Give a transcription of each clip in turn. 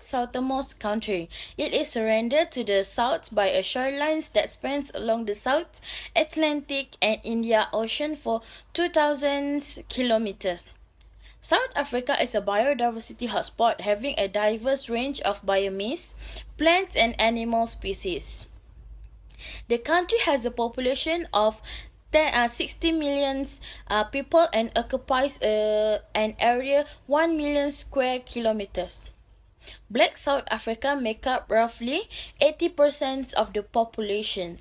Southernmost country. It is surrounded to the south by a shoreline that spans along the South Atlantic and Indian Ocean for 2,000 kilometers. South Africa is a biodiversity hotspot having a diverse range of biomass, plants and animal species. The country has a population of 60 million people and occupies an area 1 million square kilometers. Black South Africa make up roughly 80% of the population.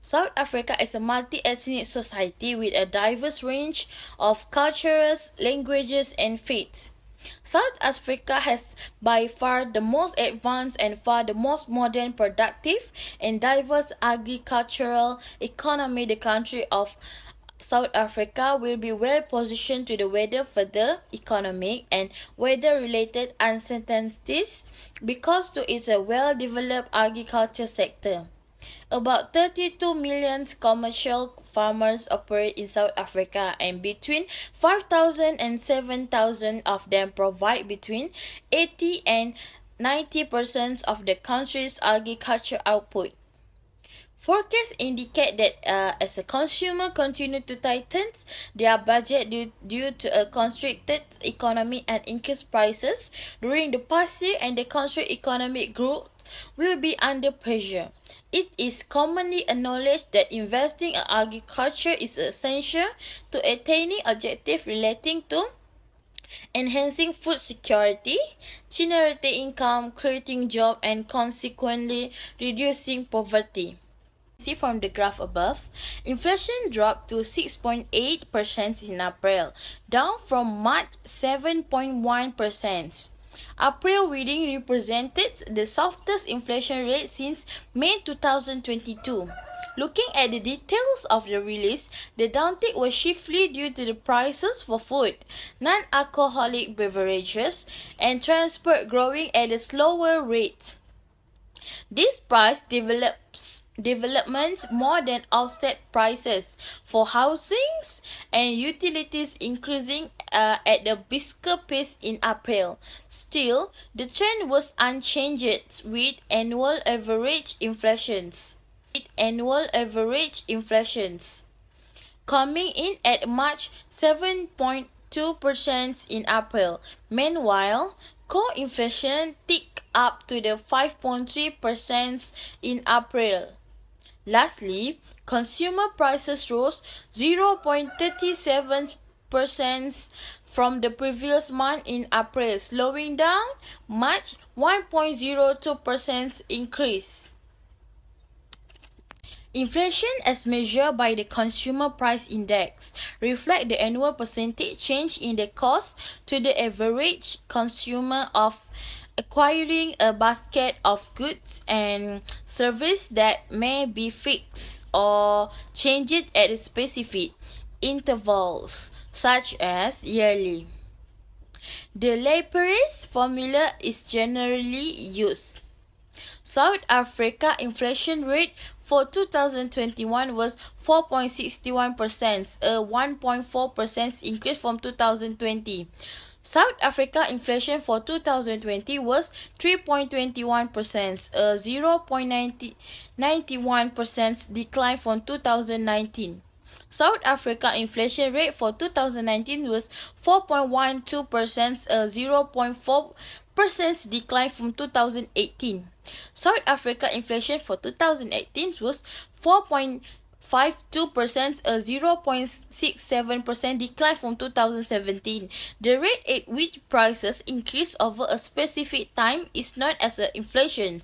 South Africa is a multi-ethnic society with a diverse range of cultures, languages, and faiths. South Africa has by far the most advanced and far the most modern, productive, and diverse agricultural economy. The country of South Africa will be well positioned to weather further economic and weather-related uncertainties because to its a well-developed agriculture sector. About 32 million commercial farmers operate in South Africa and between 5,000 and 7,000 of them provide between 80 and 90% of the country's agriculture output. Forecasts indicate that as a consumer continue to tighten their budget due to a constricted economy and increased prices during the past year and the country's economic growth will be under pressure. It is commonly acknowledged that investing in agriculture is essential to attaining objectives relating to enhancing food security, generating income, creating jobs, and consequently reducing poverty. See from the graph above, inflation dropped to 6.8% in April, down from March 7.1%. April reading represented the softest inflation rate since May 2022. Looking at the details of the release, the downtick was chiefly due to the prices for food, non-alcoholic beverages, and transport growing at a slower rate. This price developments more than offset prices for housings and utilities increasing at a brisker pace in April. Still, the trend was unchanged with annual average inflations coming in at March 7.2% in April. Meanwhile, core inflation ticked up to the 5.3% in April. Lastly, consumer prices rose 0.37% from the previous month in April, slowing down March 1.02% increase. Inflation as measured by the Consumer Price Index reflects the annual percentage change in the cost to the average consumer of acquiring a basket of goods and services that may be fixed or changed at specific intervals, such as yearly. The Laplace formula is generally used. South Africa inflation rate for 2021 was 4.61%, a 1.4% increase from 2020. South Africa inflation for 2020 was 3.21%, a 0.91% decline from 2019. South Africa inflation rate for 2019 was 4.12%, a 0.4% decline from 2018. South Africa inflation for 2018 was 4.52%, a 0.67% decline from 2017. The rate at which prices increase over a specific time is known as inflation.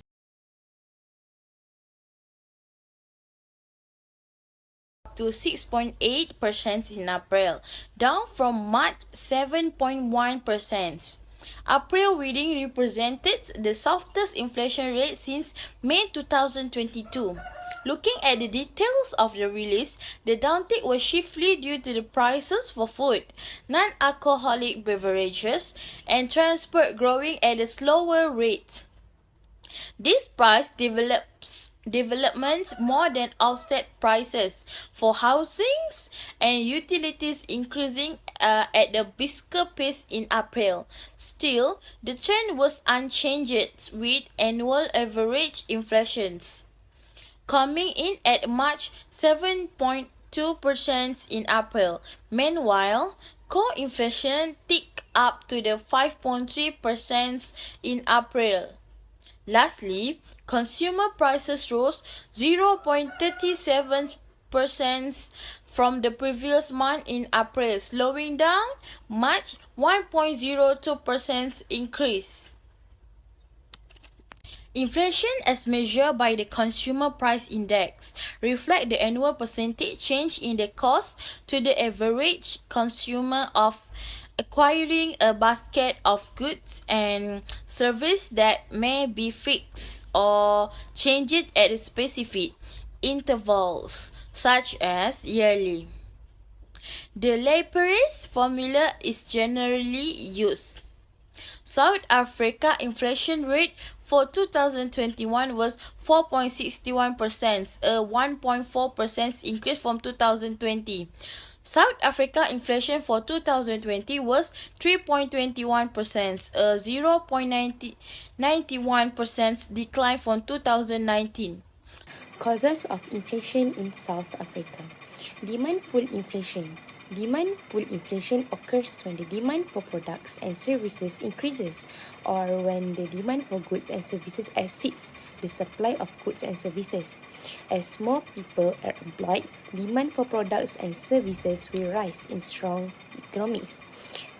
To 6.8% in April, down from March 7.1%. April reading represented the softest inflation rate since May 2022. Looking at the details of the release, the downtick was chiefly due to the prices for food, non-alcoholic beverages, and transport growing at a slower rate. This price developments more than offset prices for housings and utilities increasing at a brisker pace in April. Still, the trend was unchanged with annual average inflations coming in at March 7.2% in April. Meanwhile, core inflation ticked up to the 5.3% in April. Lastly, consumer prices rose 0.37% from the previous month in April, slowing down March 1.02% increase. Inflation as measured by the Consumer Price Index reflect the annual percentage change in the cost to the average consumer of acquiring a basket of goods and services that may be fixed or changed at specific intervals, such as yearly. The Lapierre's formula is generally used. South Africa inflation rate for 2021 was 4.61%, a 1.4% increase from 2020. South Africa inflation for 2020 was 3.21%, a 0.91% decline from 2019. Causes of inflation in South Africa. Demand pull inflation. Demand pull inflation occurs when the demand for products and services increases or when the demand for goods and services exceeds the supply of goods and services. As more people are employed, demand for products and services will rise in strong economies.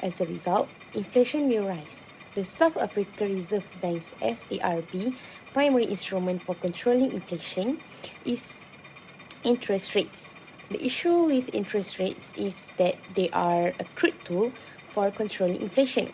As a result, inflation will rise. The South Africa Reserve Bank's SARB primary instrument for controlling inflation is interest rates. The issue with interest rates is that they are a crude tool for controlling inflation.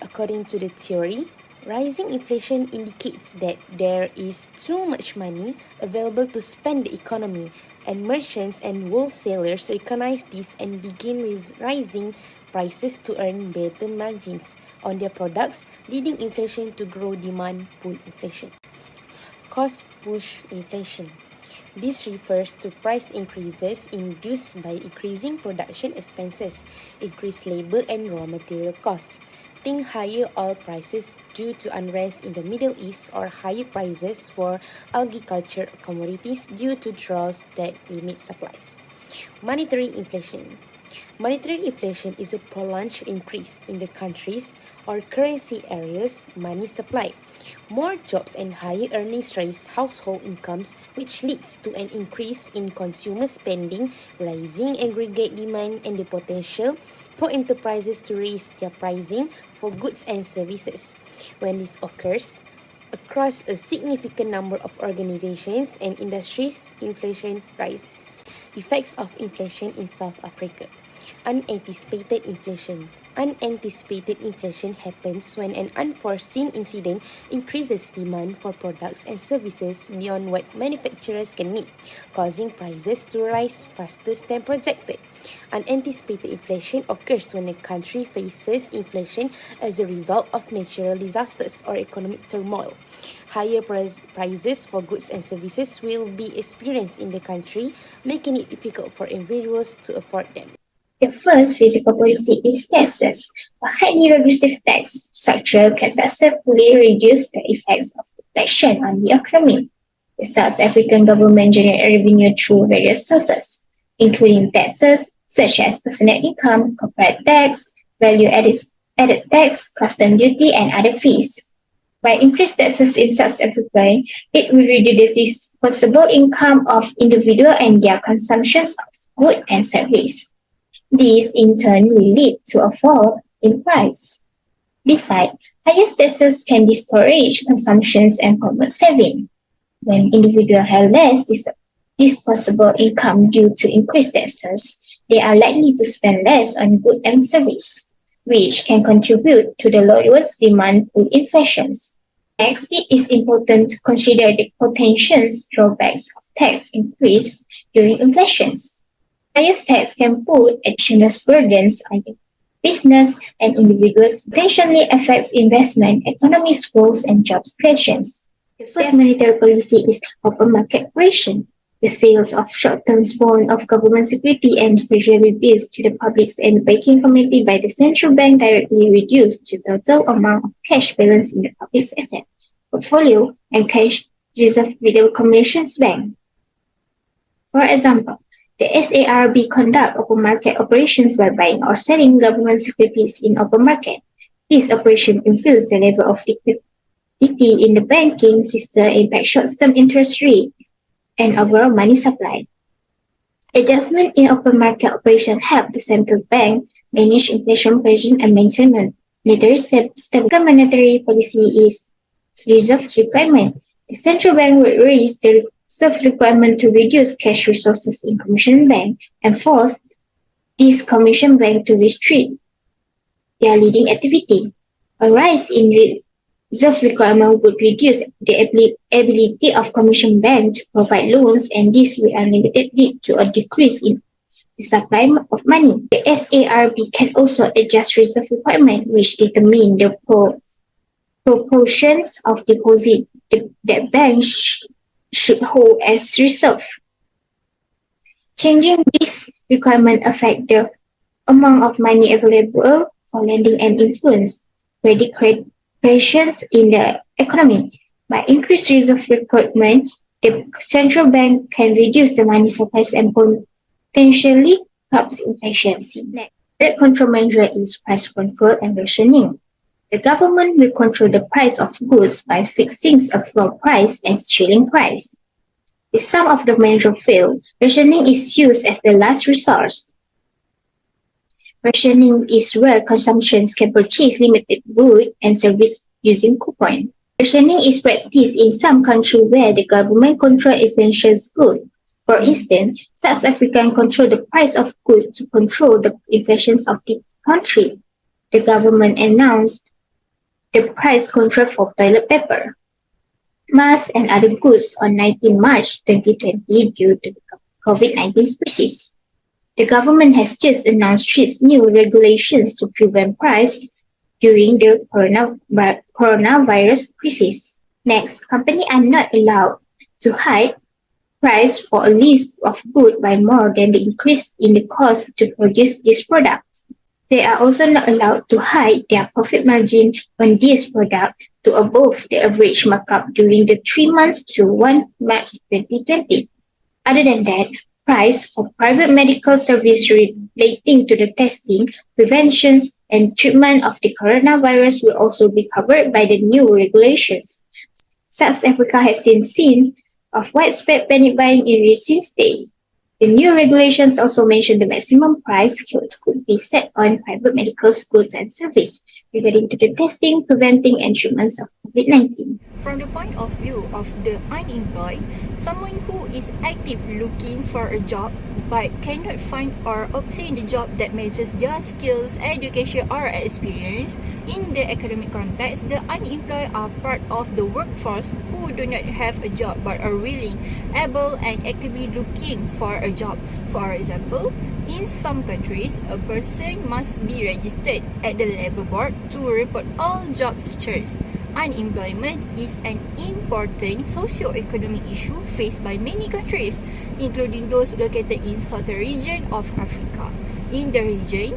According to the theory, rising inflation indicates that there is too much money available to spend the economy, and merchants and wholesalers recognize this and begin rising prices to earn better margins on their products, leading inflation to grow demand pull inflation. Cost push inflation. This refers to price increases induced by increasing production expenses, increased labor and raw material costs. Think higher oil prices due to unrest in the Middle East or higher prices for agriculture commodities due to droughts that limit supplies. Monetary inflation. Monetary inflation is a prolonged increase in the country's or currency area's money supply. More jobs and higher earnings raise household incomes, which leads to an increase in consumer spending, rising aggregate demand, and the potential for enterprises to raise their pricing for goods and services. When this occurs, across a significant number of organizations and industries, inflation rises. Effects of inflation in South Africa. Unanticipated inflation. Unanticipated inflation happens when an unforeseen incident increases demand for products and services beyond what manufacturers can meet, causing prices to rise faster than projected. Unanticipated inflation occurs when a country faces inflation as a result of natural disasters or economic turmoil. Higher prices for goods and services will be experienced in the country, making it difficult for individuals to afford them. The first fiscal policy is taxes. A highly regressive tax structure can successfully reduce the effects of inflation on the economy. The South African government generates revenue through various sources, including taxes such as personal income, corporate tax, value-added tax, custom duty, and other fees. By increased taxes in South Africa, it will reduce the disposable income of individuals and their consumptions of goods and services. This in turn will lead to a fall in price. Besides, higher taxes can discourage consumption and promote saving. When individuals have less disposable income due to increased taxes, they are likely to spend less on goods and services, which can contribute to the lowest demand with inflation. Next, it is important to consider the potential drawbacks of tax increase during inflation. Higher tax can put additional burdens on business and individuals, potentially affects investment, economic growth, and job creation. The first monetary policy is open market operation. The sales of short-term bonds of government security and treasury bills to the public and banking community by the central bank directly reduced the total amount of cash balance in the public's asset portfolio and cash reserve with the commercial's bank. For example, the SARB conduct open market operations by buying or selling government securities in open market. This operation influences the level of liquidity in the banking system and impacts short-term interest rate and overall money supply. Adjustment in open market operation help the central bank manage inflation pressure and maintain monetary stability. Monetary policy is reserve requirement. The central bank will raise the reserve requirement to reduce cash resources in commercial bank and force these commercial bank to restrict their leading activity. A rise in reserve requirement would reduce the ability of commercial banks to provide loans, and this will unlimited lead to a decrease in the supply of money. The SARB can also adjust reserve requirement, which determine the proportions of deposit that banks should hold as reserve. Changing this requirement affect the amount of money available for lending and influence credit creations in the economy. By increased reserve requirement, the central bank can reduce the money supplies and potentially curbs inflation. Next, direct control measure is price control and rationing. The government will control the price of goods by fixing a floor price and ceiling price. If some of the measures fail, rationing is used as the last resource. Rationing is where consumptions can purchase limited goods and services using coupon. Rationing is practiced in some countries where the government controls essential goods. For instance, South Africa controls the price of goods to control the inflation of the country. The government announced the price control for toilet paper, masks, and other goods on 19 March 2020 due to the COVID-19 crisis. The government has just announced strict new regulations to prevent price during the coronavirus crisis. Next, companies are not allowed to hike price for a list of goods by more than the increase in the cost to produce these products. They are also not allowed to hide their profit margin on this product to above the average markup during the 3 months to 1 March 2020. Other than that, price for private medical service relating to the testing, prevention, and treatment of the coronavirus will also be covered by the new regulations. South Africa has seen signs of widespread panic buying in recent days. The new regulations also mention the maximum price could be set on private medical goods and services regarding to the testing, preventing, and treatments of COVID-19. From the point of view of the unemployed, someone who is active looking for a job but cannot find or obtain the job that matches their skills, education, or experience, in the academic context, the unemployed are part of the workforce who do not have a job but are willing, able, and actively looking for a job. For example, in some countries, a person must be registered at the labor board to report all job searches. Unemployment is an important socio-economic issue faced by many countries, including those located in southern region of Africa. In the region,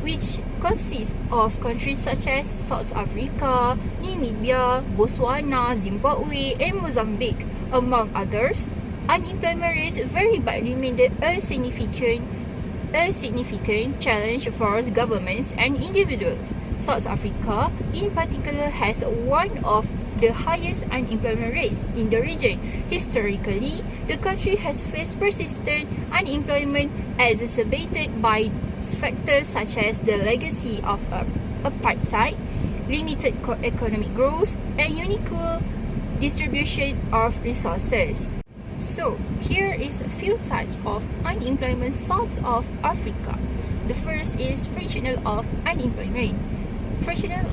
which consists of countries such as South Africa, Namibia, Botswana, Zimbabwe, and Mozambique, among others, unemployment rates vary but remain a significant challenge for governments and individuals. South Africa, in particular, has one of the highest unemployment rates in the region. Historically, the country has faced persistent unemployment exacerbated by factors such as the legacy of apartheid, limited economic growth, and unequal distribution of resources. So, here is a few types of unemployment south of Africa. The first is fractional of unemployment. Fractional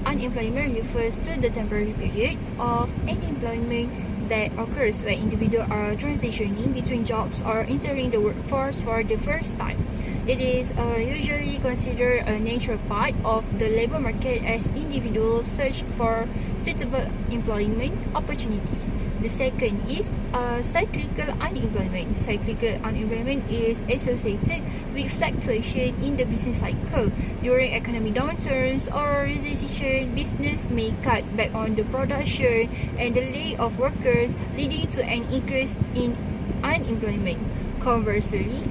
unemployment refers to the temporary period of unemployment that occurs when individuals are transitioning between jobs or entering the workforce for the first time. It is usually considered a natural part of the labor market as individuals search for suitable employment opportunities. The second is cyclical unemployment. Cyclical unemployment is associated with fluctuation in the business cycle. During economic downturns or recession, business may cut back on the production and the lay of workers, leading to an increase in unemployment. Conversely,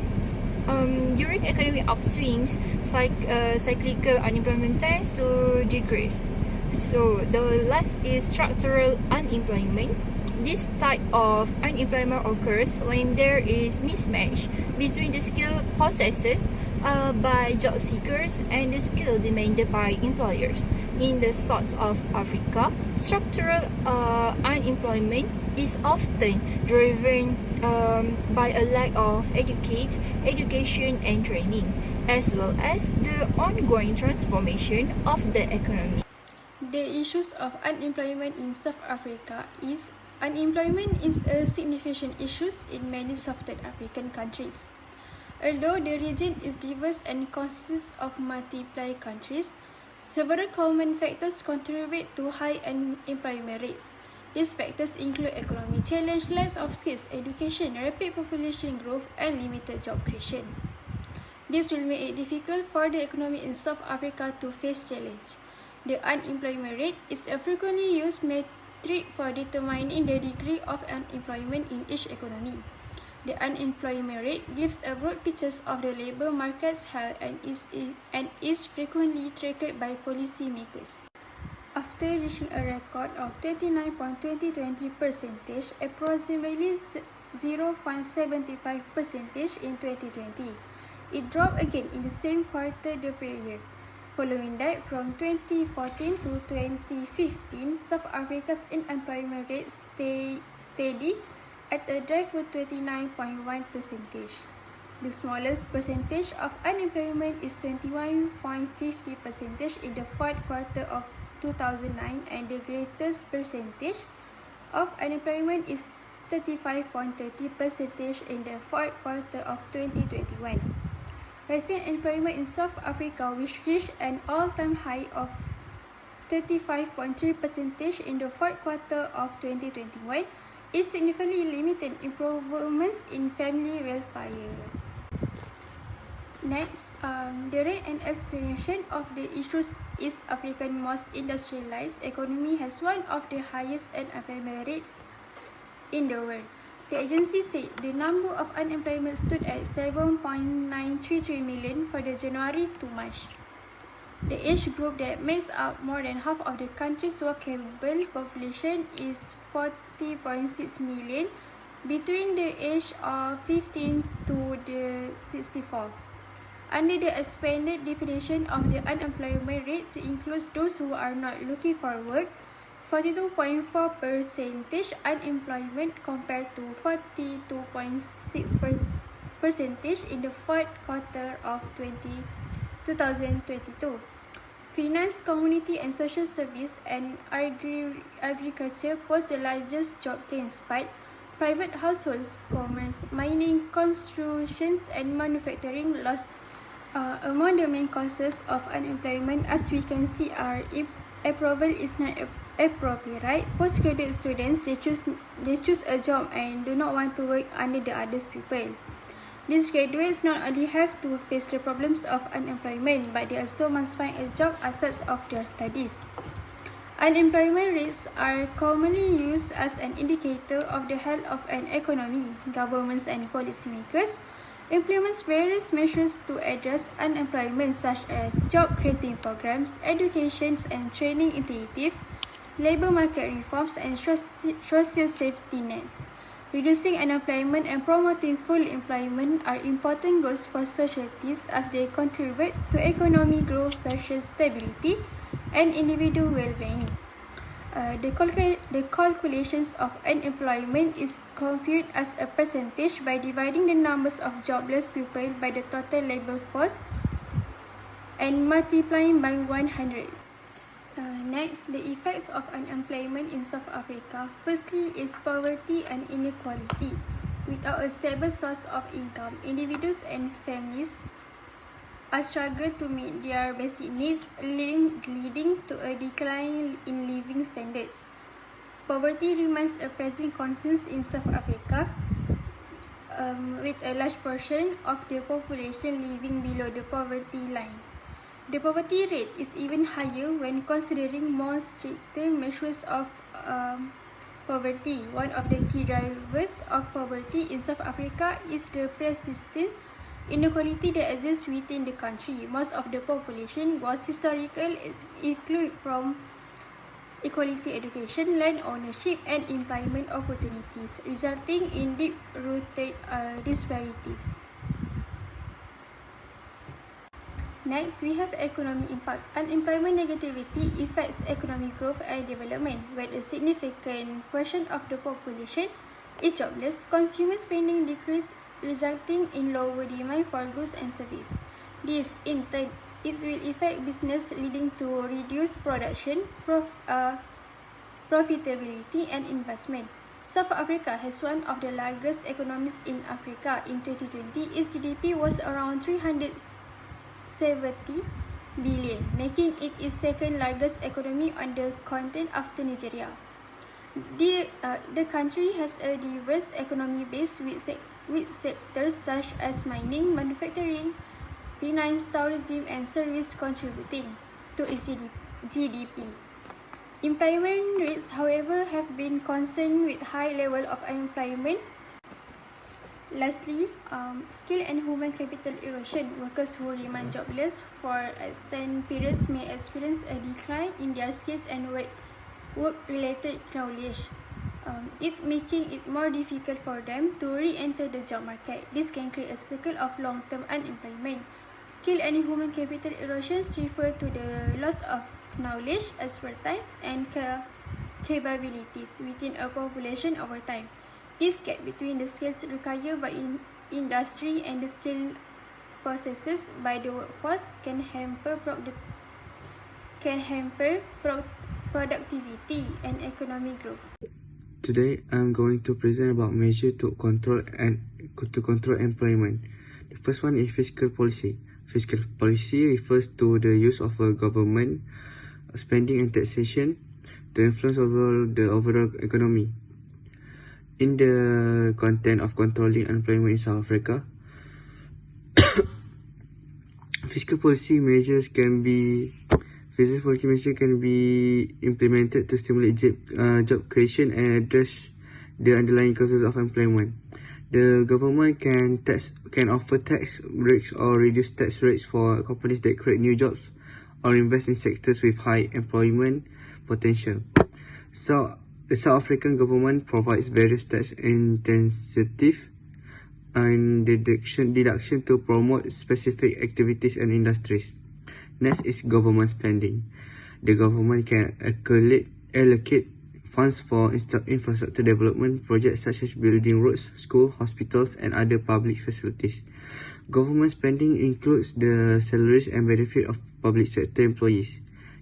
during economic upswings, cyclical unemployment tends to decrease. So the last is structural unemployment. This type of unemployment occurs when there is mismatch between the skill possessed by job seekers and the skill demanded by employers. In the South of Africa, structural unemployment is often driven by a lack of education and training, as well as the ongoing transformation of the economy. The issues of unemployment in South Africa is unemployment is a significant issue in many Southern African countries. Although the region is diverse and consists of multiple countries, several common factors contribute to high unemployment rates. These factors include economic challenge, lack of skills, education, rapid population growth, and limited job creation. This will make it difficult for the economy in South Africa to face challenge. The unemployment rate is a frequently used metric for determining the degree of unemployment in each economy. The unemployment rate gives a broad picture of the labour market's health and is frequently tracked by policymakers. After reaching a record of 29.20%, approximately 0.75% in 2020, it dropped again in the same quarter the previous year. Following that, from 2014 to 2015, South Africa's unemployment rate stayed steady at a dreadful 29.1%. The smallest percentage of unemployment is 21.50% in the fourth quarter of 2009, and the greatest percentage of unemployment is 35.30% in the fourth quarter of 2021. Rising employment in South Africa, which reached an all-time high of 35.3% in the fourth quarter of 2021, is significantly limited improvements in family welfare. Next, the rate and explanation of the issues. East Africa's most industrialized economy has one of the highest unemployment rates in the world. The agency said the number of unemployment stood at 7.933 million for the January to March. The age group that makes up more than half of the country's workable population is 40.6 million, between the age of 15 to the 64. Under the expanded definition of the unemployment rate to include those who are not looking for work, 42.4% unemployment compared to 42.6% in the fourth quarter of 2022. Finance, community and social service, and agriculture pose the largest job gains, but private households, commerce, mining, constructions, and manufacturing lost. Among the main causes of unemployment, as we can see, are approval is not appropriate. Postgraduate students, they choose a job and do not want to work under the others people. These graduates not only have to face the problems of unemployment, but they also must find a job outside of their studies. Unemployment rates are commonly used as an indicator of the health of an economy. Governments and policymakers implement various measures to address unemployment, such as job-creating programs, education and training initiatives, labour market reforms, and social safety nets. Reducing unemployment and promoting full employment are important goals for societies as they contribute to economic growth, social stability, and individual well-being. The calculations of unemployment is computed as a percentage by dividing the numbers of jobless people by the total labour force and multiplying by 100. Next, the effects of unemployment in South Africa. Firstly is poverty and inequality. Without a stable source of income, individuals and families are struggle to meet their basic needs, leading to a decline in living standards. Poverty remains a pressing concern in South Africa, with a large portion of the population living below the poverty line. The poverty rate is even higher when considering more stricter measures of poverty. One of the key drivers of poverty in South Africa is the persistent inequality that exists within the country. Most of the population was historically excluded from equality education, land ownership, and employment opportunities, resulting in deep-rooted disparities. Next, we have economic impact. Unemployment negativity affects economic growth and development. When a significant portion of the population is jobless, consumer spending decreases, resulting in lower demand for goods and services. This, in turn, will affect business, leading to reduced production, profitability, and investment. South Africa has one of the largest economies in Africa. In 2020, its GDP was around 370 billion, making it its second largest economy on the continent after Nigeria. The country has a diverse economy base with sectors such as mining, manufacturing, finance, tourism, and service contributing to its GDP. Employment rates, however, have been concerned with high level of unemployment. Lastly, skill and human capital erosion. Workers who remain jobless for extended periods may experience a decline in their skills and work-related knowledge, making it more difficult for them to re-enter the job market. This can create a cycle of long-term unemployment. Skill and human capital erosions refer to the loss of knowledge, expertise, and capabilities within a population over time. This gap between the skills required by industry and the skill possessed by the workforce can hamper productivity and economic growth. Today, I'm going to present about measures to control employment. The first one is fiscal policy. Fiscal policy refers to the use of a government spending and taxation to influence the overall economy. In the content of controlling unemployment in South Africa, fiscal policy measures can be implemented to stimulate job creation and address the underlying causes of employment. The government can offer tax breaks or reduce tax rates for companies that create new jobs or invest in sectors with high employment potential. So, the South African government provides various tax incentives and deduction to promote specific activities and industries. Next is government spending. The government can allocate funds for infrastructure development projects such as building roads, schools, hospitals, and other public facilities. Government spending includes the salaries and benefits of public sector employees.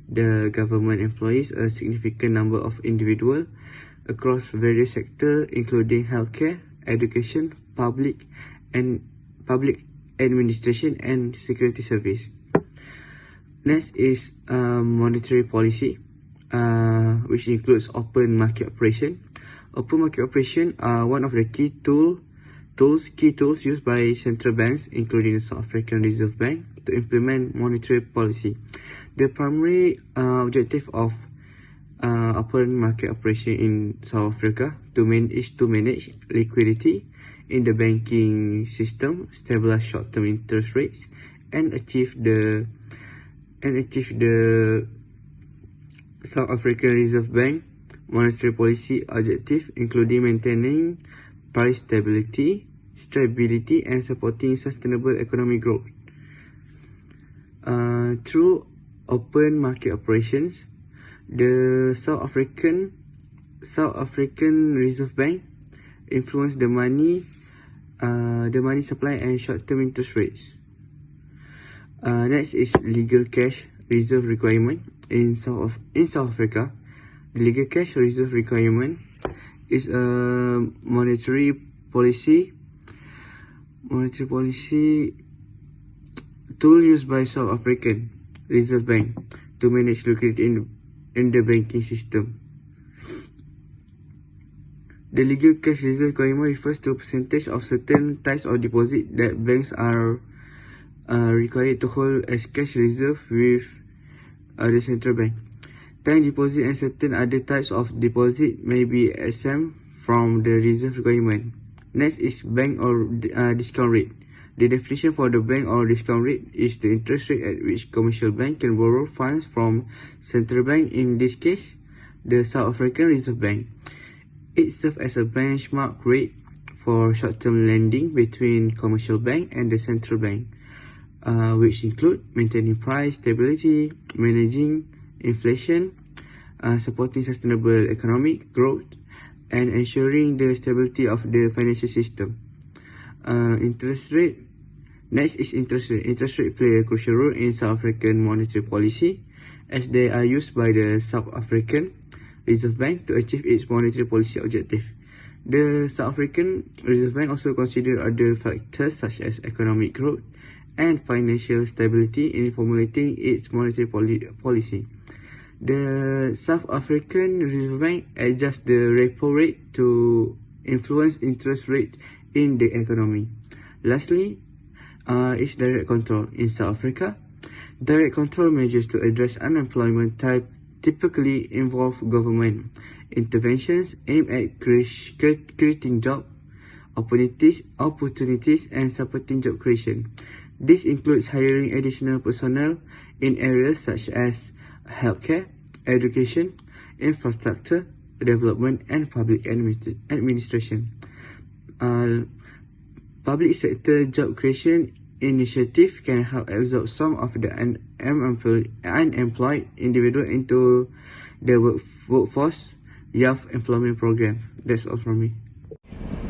The government employs a significant number of individuals across various sectors, including healthcare, education, public administration, and security service. Next is monetary policy, which includes open market operation. Open market operation are one of the key tools used by central banks, including the South African Reserve Bank, to implement monetary policy. The primary objective of open market operation in South Africa is to manage liquidity in the banking system, stabilize short-term interest rates, and achieve the South African Reserve Bank monetary policy objective, including maintaining price stability, and supporting sustainable economic growth. Through open market operations, the South African Reserve Bank influence the money supply and short-term interest rates. Next is legal cash reserve requirement in South Africa. The legal cash reserve requirement is a monetary policy tool used by South African Reserve Bank to manage liquidity in the banking system. The legal cash reserve requirement refers to a percentage of certain types of deposit that banks are required to hold as cash reserve with the central bank. Time deposit and certain other types of deposit may be exempt from the reserve requirement. Next is bank or discount rate. The definition for the bank or discount rate is the interest rate at which commercial bank can borrow funds from central bank, in this case, the South African Reserve Bank. It serves as a benchmark rate for short-term lending between commercial bank and the central bank, which include maintaining price stability, managing inflation, supporting sustainable economic growth, and ensuring the stability of the financial system. Interest rate. Next is interest rate. Interest rate play a crucial role in South African monetary policy, as they are used by the South African Reserve Bank to achieve its monetary policy objective. The South African Reserve Bank also considers other factors such as economic growth and financial stability in formulating its monetary policy. The South African Reserve Bank adjusts the repo rate to influence interest rate in the economy. Lastly, is direct control. In South Africa, direct control measures to address unemployment typically involve government interventions aimed at creating job opportunities and supporting job creation. This includes hiring additional personnel in areas such as healthcare, education, infrastructure development, and public administration. Public sector job creation initiative can help absorb some of the unemployed individual into the workforce youth employment program. That's all from me.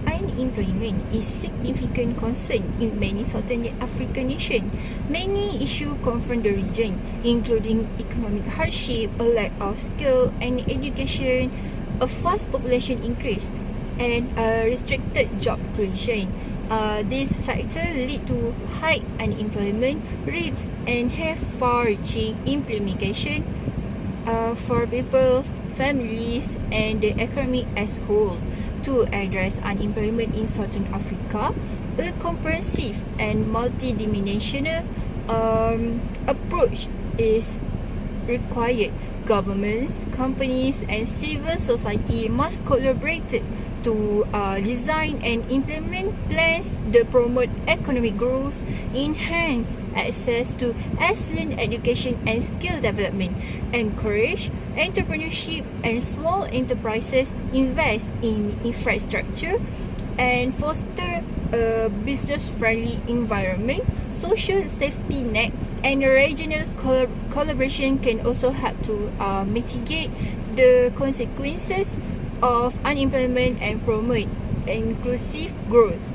Unemployment is significant concern in many Southern African nations. Many issues confront the region, including economic hardship, a lack of skill and education, a fast population increase, and restricted job creation. These factors lead to high unemployment rates and have far-reaching implications for people, families, and the economy as a whole. To address unemployment in Southern Africa, a comprehensive and multidimensional approach is required. Governments, companies, and civil society must collaborate to design and implement plans that promote economic growth, enhance access to excellent education and skill development, encourage entrepreneurship and small enterprises, invest in infrastructure, and foster a business-friendly environment. Social safety nets and regional collaboration can also help to mitigate the consequences of unemployment and promote inclusive growth.